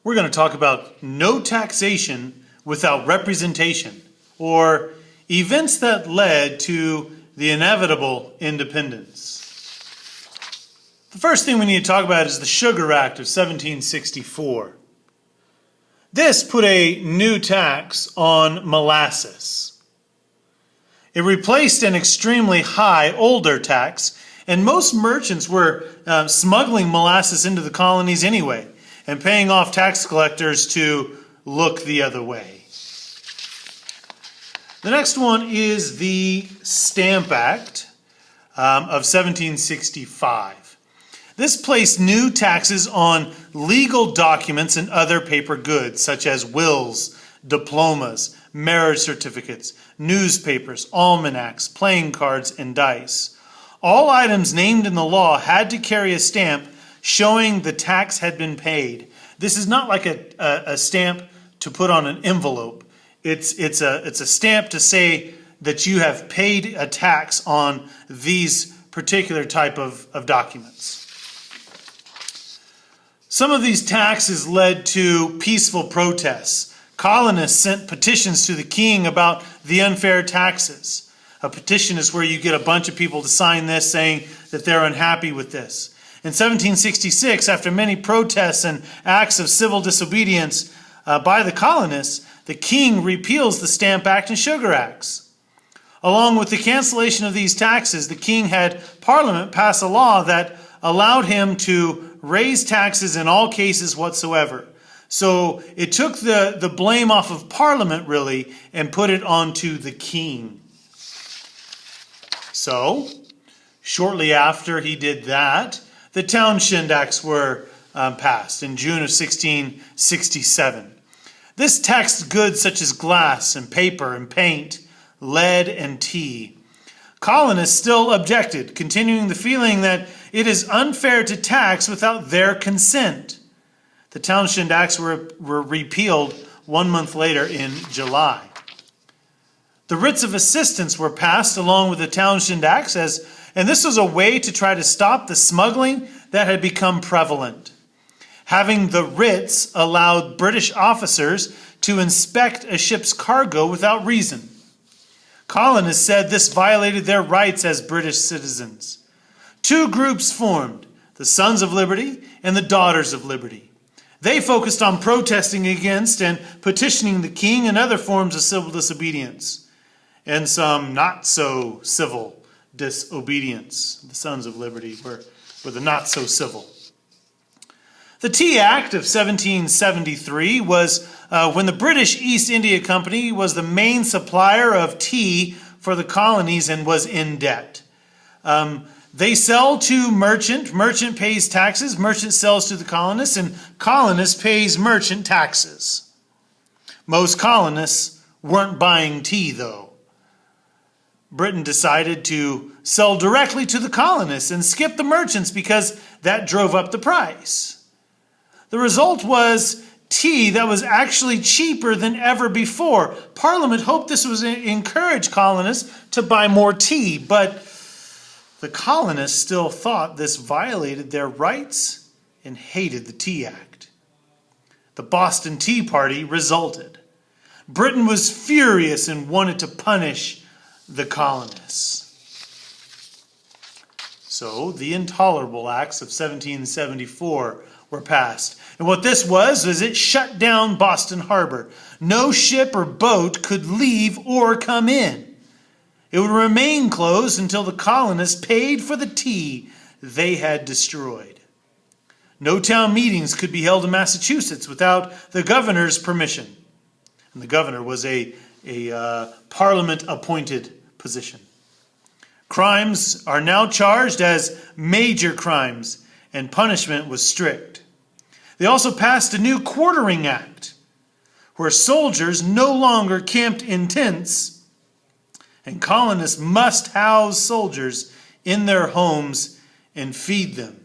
We're going to talk about no taxation without representation, or events that led to the inevitable independence. The first thing we need to talk about is the Sugar Act of 1764. This put a new tax on molasses. It replaced an extremely high older tax, and most merchants were smuggling molasses into the colonies anyway, and paying off tax collectors to look the other way. The next one is the Stamp Act of 1765. This placed new taxes on legal documents and other paper goods, such as wills, diplomas, marriage certificates, newspapers, almanacs, playing cards, and dice. All items named in the law had to carry a stamp showing the tax had been paid. This is not like a stamp to put on an envelope. It's a stamp to say that you have paid a tax on these particular type of documents. Some of these taxes led to peaceful protests. Colonists sent petitions to the king about the unfair taxes. A petition is where you get a bunch of people to sign this saying that they're unhappy with this. In 1766, after many protests and acts of civil disobedience by the colonists, the king repeals the Stamp Act and Sugar Acts. Along with the cancellation of these taxes, the king had Parliament pass a law that allowed him to raise taxes in all cases whatsoever. So it took the blame off of Parliament, really, and put it onto the king. So, shortly after he did that, the Townshend Acts were passed in June of 1667. This taxed goods such as glass and paper and paint, lead and tea. Colonists still objected, continuing the feeling that it is unfair to tax without their consent. The Townshend Acts were repealed 1 month later in July. The writs of assistance were passed along with the Townshend Acts, and this was a way to try to stop the smuggling that had become prevalent. Having the writs allowed British officers to inspect a ship's cargo without reason. Colonists said this violated their rights as British citizens. Two groups formed, the Sons of Liberty and the Daughters of Liberty. They focused on protesting against and petitioning the king and other forms of civil disobedience, and some not so civil disobedience. The Sons of Liberty were the not so civil. The Tea Act of 1773 was when the British East India Company was the main supplier of tea for the colonies and was in debt. They sell to merchant pays taxes, merchant sells to the colonists, and colonist pays merchant taxes. Most colonists weren't buying tea, though. Britain decided to sell directly to the colonists and skip the merchants because that drove up the price. The result was tea that was actually cheaper than ever before. Parliament hoped this would encourage colonists to buy more tea, but the colonists still thought this violated their rights and hated the Tea Act. The Boston Tea Party resulted. Britain was furious and wanted to punish the colonists. So the Intolerable Acts of 1774 were passed. And what this was it shut down Boston Harbor. No ship or boat could leave or come in. It would remain closed until the colonists paid for the tea they had destroyed. No town meetings could be held in Massachusetts without the governor's permission. And the governor was a parliament-appointed position. Crimes are now charged as major crimes, and punishment was strict. They also passed a new Quartering Act, where soldiers no longer camped in tents, and colonists must house soldiers in their homes and feed them.